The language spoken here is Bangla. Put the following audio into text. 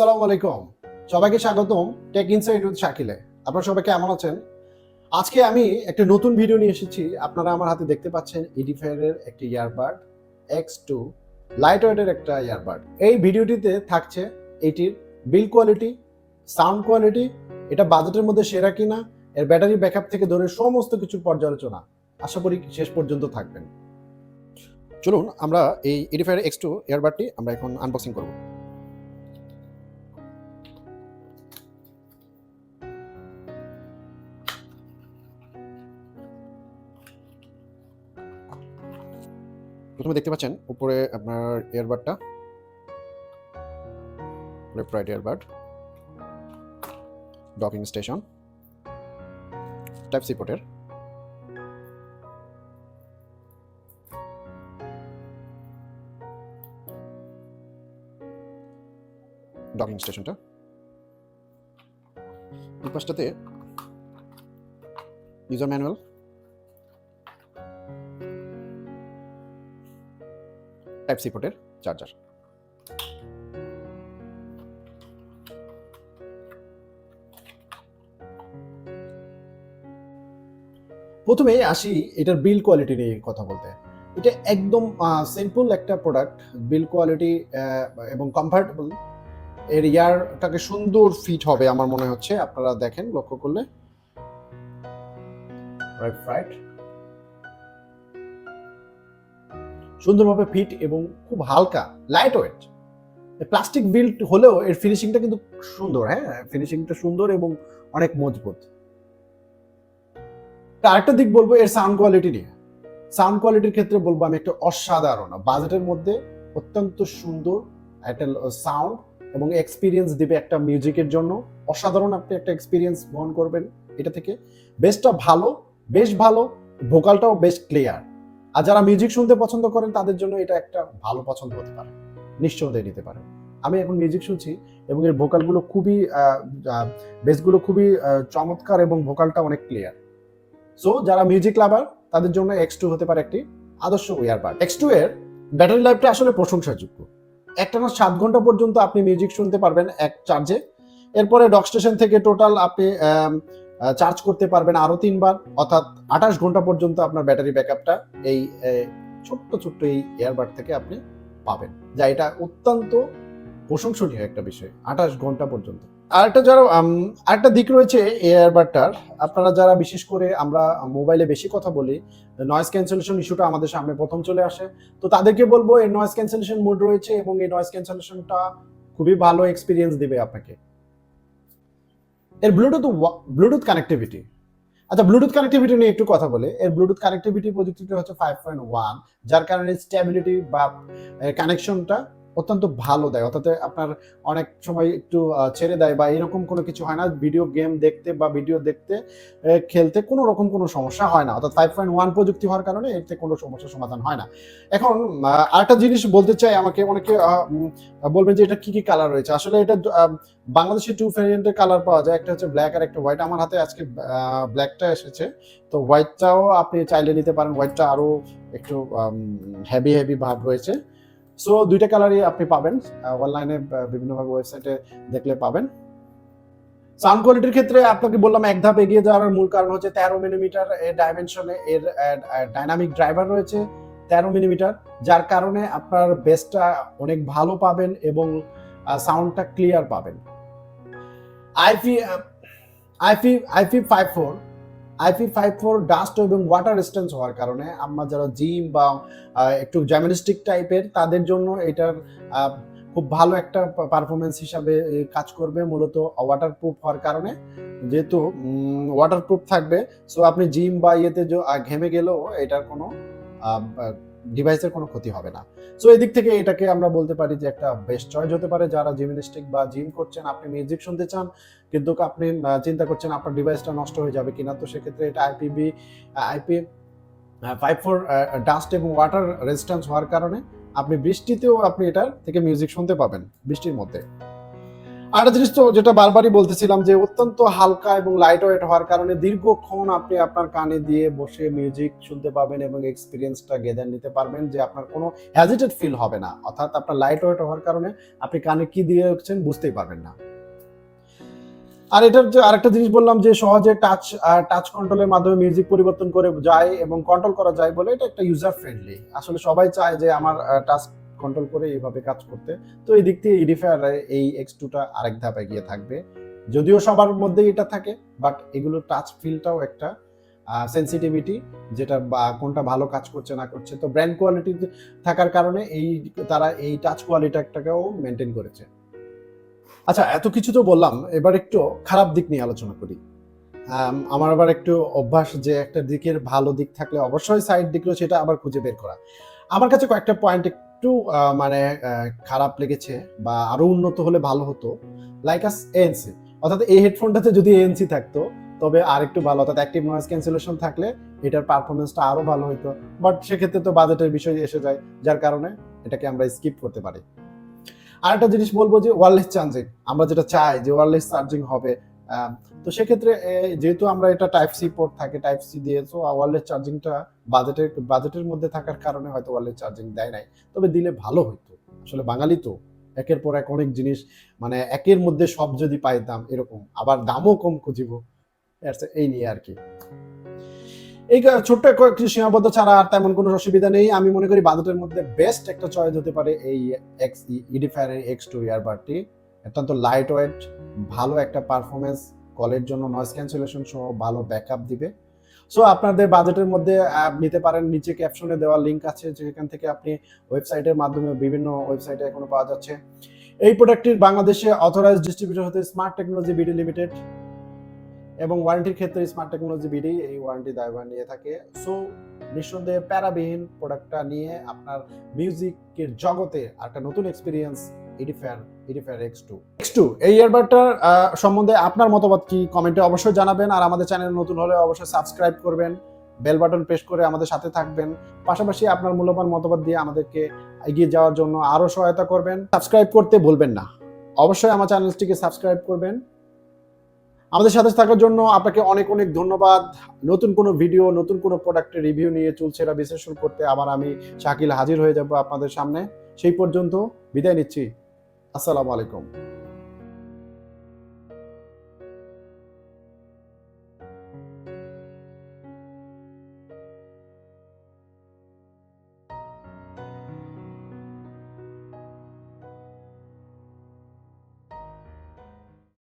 আসসালামু আলাইকুম, সবাইকে স্বাগতম টেক ইনসাইট উইথ শাকিলে। আপনারা সবাই কেমন আছেন? আজকে আমি একটা নতুন ভিডিও নিয়ে এসেছি। আপনারা আমার হাতে দেখতে পাচ্ছেন এডিফায়ারের একটি ইয়ারবাড X2 লাইট ওয়েটের একটা ইয়ারবাড। এই ভিডিওটিতে থাকছে এটির বিল্ড কোয়ালিটি, সাউন্ড কোয়ালিটি, এটা বাজেটের মধ্যে সেরা কিনা, এর ব্যাটারি ব্যাকআপ থেকে ধরে সমস্ত কিছু পর্যালোচনা। আশা করি শেষ পর্যন্ত থাকবেন। চলুন আমরা এই এডিফায়ার X2 ইয়ারবাডটি আমরা এখন আনবক্সিং করব। প্রথমে দেখতে পাচ্ছেন উপরে আপনার ইয়ারবাডটা, left right earbud, docking station, type C পোর্টের, ডকিং স্টেশনটা, এই পাশটাতে ইউজার ম্যানুয়াল, টাইপ সি পোর্টের চার্জার। প্রথমে আসি এটার বিল্ড কোয়ালিটি নিয়ে কথা বলতে। এটা একদম সিম্পল একটা প্রোডাক্ট, বিল্ড কোয়ালিটি এবং কমফর্টেবল। এর ইয়ারটাকে সুন্দর ফিট হবে আমার মনে হচ্ছে, আপনারা দেখেন লক্ষ্য করলে। রাইট, সুন্দরভাবে ফিট এবং খুব হালকা, লাইট ওয়েট। প্লাস্টিক বিল্ড হলেও এর ফিনিশিংটা কিন্তু সুন্দর। হ্যাঁ, ফিনিশিংটা সুন্দর এবং অনেক মজবুত। আরেকটা দিক বলবো এর সাউন্ড কোয়ালিটি নিয়ে। সাউন্ড কোয়ালিটির ক্ষেত্রে বলবো আমি একটা অসাধারণ, বাজেটের মধ্যে অত্যন্ত সুন্দর একটা সাউন্ড এবং এক্সপিরিয়েন্স দিবে একটা মিউজিকের জন্য। অসাধারণ আপনি একটা এক্সপিরিয়েন্স বহন করবেন এটা থেকে। বেসটা ভালো, বেশ ভালো, ভোকালটাও বেশ ক্লিয়ার। আর যারা মিউজিক শুনতে পছন্দ করেন তাদের জন্য এটা একটা ভালো পছন্দ হতে পারে, নিঃসন্দেহে নিতে পারেন। আমি এখন মিউজিক শুনছি এবং এর ভোকালগুলো খুবই, বেসগুলো খুবই চমৎকার এবং ভোকালটা অনেক ক্লিয়ার। সো যারা মিউজিক লাভার তাদের জন্য X2 হতে পারে একটি আদর্শ ইয়ারবাড। X2 এর ব্যাটারি লাইফটা আসলে প্রশংসাযোগ্য। একটানা 7 ঘন্টা পর্যন্ত আপনি মিউজিক শুনতে পারবেন এক চার্জে। এরপরে ডক স্টেশন থেকে টোটাল আপনি চার্জ করতে পারবেন আরো 3 বার, অর্থাৎ 28 ঘন্টা পর্যন্ত আপনার ব্যাটারি ব্যাকআপটা এই ছোট্ট এই ইয়ারবাড থেকে আপনি পাবেন, যা এটা অত্যন্ত প্রশংসনীয় একটা বিষয়। 28 ঘন্টা পর্যন্ত। আরেকটা দিক রয়েছে এয়ারবাডটার। আপনারা যারা বিশেষ করে আমরা মোবাইলে বেশি কথা বলি, নয়েজ ক্যান্সেলেশন ইস্যুটা আমাদের সামনে প্রথম চলে আসে। তো তাদেরকে বলবো এর নয়েজ ক্যান্সেলেশন মোড রয়েছে এবং এই নয়েজ ক্যান্সেলেশনটা খুবই ভালো এক্সপিরিয়েন্স দিবে আপনাকে। এর ব্লুটুথ কানেক্টিভিটি। আচ্ছা, ব্লুটুথ কানেক্টিভিটি নিয়ে একটু কথা বলে। এর ব্লুটুথ কানেক্টিভিটি প্রযুক্তিটা হচ্ছে 5.1, যার কারণে স্টেবিলিটি বা কানেকশনটা অত্যন্ত ভালো দেয়। অর্থাৎ আপনার অনেক সময় একটু ছেড়ে দেয় বা এরকম কোনো কিছু হয় না। ভিডিও গেম দেখতে বা ভিডিও দেখতে খেলতে কোনো রকম কোনো সমস্যা হয় না। অর্থাৎ 5.1 প্রযুক্তি হওয়ার কারণে এতে কোনো সমস্যার সমাধান হয় না। এখন আরেকটা জিনিস বলতে চাই, আমাকে অনেকে বলবেন যে এটা কি কি কালার রয়েছে। আসলে এটা বাংলাদেশে 2 ভেরিয়েন্টের কালার পাওয়া যায়, একটা হচ্ছে ব্ল্যাক আর একটা হোয়াইট। আমার হাতে আজকে ব্ল্যাকটা এসেছে, তো হোয়াইটটাও আপনি চাইলে নিতে পারেন। হোয়াইটটা আরো একটু হেভি ভাব রয়েছে। সো দুইটা কালারই আপনি পাবেন, অনলাইনে বিভিন্নভাবে ওয়েবসাইটে দেখলে পাবেন। সাউন্ড কোয়ালিটির ক্ষেত্রে আপনাকে বললাম এক ধাপ এগিয়ে যাওয়ার মূল কারণ হচ্ছে 13 মিলিমিটার এর ডাইমেনশনে এর ডাইনামিক ড্রাইভার রয়েছে 13 মিলিমিটার, যার কারণে আপনার বেসটা অনেক ভালো পাবেন এবং সাউন্ডটা ক্লিয়ার পাবেন। IP54 ডাস্ট এবং ওয়াটার রেজিস্ট্যান্স হওয়ার কারণে আমরা যারা জিম বা একটু জিমন্যাস্টিক টাইপের তাদের জন্য এটার খুব ভালো একটা পারফরমেন্স হিসাবে কাজ করবে। মূলত ওয়াটারপ্রুফ হওয়ার কারণে, যেহেতু ওয়াটারপ্রুফ থাকবে, সো আপনি জিম বা ইয়েতে ঘেমে গেলেও এটার কোনো ডিভাইসের কোনো ক্ষতি হবে না। সো এদিক থেকে এটাকে আমরা বলতে পারি যে একটা বেস্ট চয়েস হতে পারে। যারা জিমন্যাস্টিক বা জিম করছেন, আপনি মিউজিক শুনতে চান কিন্তু আপনি চিন্তা করছেন আপনার ডিভাইসটা নষ্ট হয়ে যাবে কিনা, তো সেক্ষেত্রে এটা IP54 ডাস্ট এবং ওয়াটার রেজিস্ট্যান্স হওয়ার কারণে আপনি বৃষ্টিতেও আপনি এটার থেকে মিউজিক শুনতে পাবেন, বৃষ্টির মধ্যে। আরেকটা জিনিস তো যেটা বারবারই বলতেছিলাম যে অত্যন্ত হালকা এবং লাইট ওয়েট হওয়ার কারণে দীর্ঘক্ষণ আপনি আপনার কানে দিয়ে বসে মিউজিক শুনতে পাবেন এবং এক্সপিরিয়েন্সটা গেদার নিতে পারবেন, যে আপনার কোনো হ্যাজিটেড ফিল হবে না। অর্থাৎ আপনার লাইট ওয়েট হওয়ার কারণে আপনি কানে কি দিয়ে রাখছেন বুঝতেই পারবেন না। আর এটার যে আরেকটা জিনিস বললাম যে সহজে টাচ কন্ট্রোলের মাধ্যমে মিউজিক পরিবর্তন করে যায় এবং কন্ট্রোল করা যায় বলে এটা একটা ইউজার ফ্রেন্ডলি। আসলে সবাই চায় যে আমার টাচ কন্ট্রোল করে এইভাবে কাজ করতে। তো এই দিক থেকে এডিফায়ার এই X2 টা আরেক ধাপ এগিয়ে থাকবে। যদিও সবার মধ্যেই এটা থাকে, বাট এগুলো টাচ ফিলটাও একটা সেনসিটিভিটি, যেটা বা কোনটা ভালো কাজ করছে না করছে। তো ব্র্যান্ড কোয়ালিটি থাকার কারণে তারা এই টাচ কোয়ালিটিটাকেও মেনটেন করেছে। আচ্ছা, এত কিছু তো বললাম, এবার একটু খারাপ দিক নিয়ে আলোচনা করি। আমার আবার একটু অভ্যাস যে একটা দিকের ভালো দিক থাকলে অবশ্যই সাইড দিকগুলো সেটা আবার খুঁজে বের করা। আমার কাছে কয়েকটা পয়েন্ট একটু মানে খারাপ লেগেছে বা আরো উন্নত হলে ভালো হতো। লাইক ANC, অর্থাৎ এই হেডফোনটাতে যদি ANC থাকতো তবে আরেকটু ভালো, অর্থাৎ অ্যাক্টিভ নয়েজ ক্যান্সেলেশন থাকলে এটার পারফরমেন্সটা আরো ভালো হতো। বাট সেক্ষেত্রে তো বাজেটের বিষয় এসে যায়, যার কারণে এটাকে আমরা স্কিপ করতে পারি। আরেকটা জিনিস বলবো যে ওয়্যারলেস চার্জিং, আমরা যেটা চাই যে ওয়্যারলেস চার্জিং হবে, তো সেক্ষেত্রে যেহেতু আমরা এটা টাইপ সি পোর্ট থাকে, টাইপ সি দিয়ে, তো ওয়্যারলেস চার্জিংটা বাজেটের মধ্যে থাকার কারণে হয়তো ওয়্যারলেস চার্জিং দেয় নাই, তবে দিলে ভালো হতো। আসলে বাঙালি তো একের পর এক অনেক জিনিস, মানে একের মধ্যে সব যদি পাইতাম এরকম, আবার দামও কম খুঁজিব, এই নিয়ে আর কি। এই ছোট্ট কিছু সীমাবদ্ধ ছাড়া আর তেমন কোনো অসুবিধা নেই। আমি মনে করি বাজেটের মধ্যে বেস্ট একটা চয়েস হতে পারে এই এডিফায়ার X2 ইয়ারবাডটি। অত্যন্ত লাইট ওয়েট, ভালো একটা পারফরমেন্স, কলের জন্য নয়েজ ক্যান্সেলেশন সহ ভালো ব্যাকআপ দিবে। সো আপনাদের বাজেটের মধ্যে নিতে পারেন। নিচে ক্যাপশনে দেওয়া লিঙ্ক আছে, যেখান থেকে আপনি ওয়েবসাইটের মাধ্যমে, বিভিন্ন ওয়েবসাইটে এখনো পাওয়া যাচ্ছে। এই প্রোডাক্টটির বাংলাদেশে অথরাইজড ডিস্ট্রিবিউটর হতে স্মার্ট টেকনোলজি বিডি লিমিটেড, এবং ওয়ারেন্টির ক্ষেত্রে স্মার্ট টেকনোলজি বিডি এই ওয়ারেন্টি দায়ভার নিয়ে থাকে। সো নিঃসন্দেহে প্যারাবিহীন প্রোডাক্টটা নিয়ে আপনার মিউজিকের জগতে একটা নতুন এক্সপিরিয়েন্স এডিফায়ার X2 এই ইয়ারবাডটার সম্বন্ধে আপনার মতামত কি কমেন্টে অবশ্যই জানাবেন। আর আমাদের চ্যানেল নতুন হলে অবশ্যই সাবস্ক্রাইব করবেন, বেল বাটন প্রেস করে আমাদের সাথে থাকবেন। পাশাপাশি আপনার মূল্যবান মতামত দিয়ে আমাদেরকে এগিয়ে যাওয়ার জন্য আরো সহায়তা করবেন। সাবস্ক্রাইব করতে ভুলবেন না, অবশ্যই আমার চ্যানেলটিকে সাবস্ক্রাইব করবেন। আমাদের সাথে থাকার জন্য আপনাকে অনেক অনেক ধন্যবাদ। নতুন কোনো ভিডিও, নতুন কোনো প্রোডাক্টের রিভিউ নিয়ে চুলচেরা বিশ্লেষণ করতে আবার আমি শাকিল হাজির হয়ে যাব আপনাদের সামনে। সেই পর্যন্ত বিদায় নিচ্ছি। আসসালামু আলাইকুম।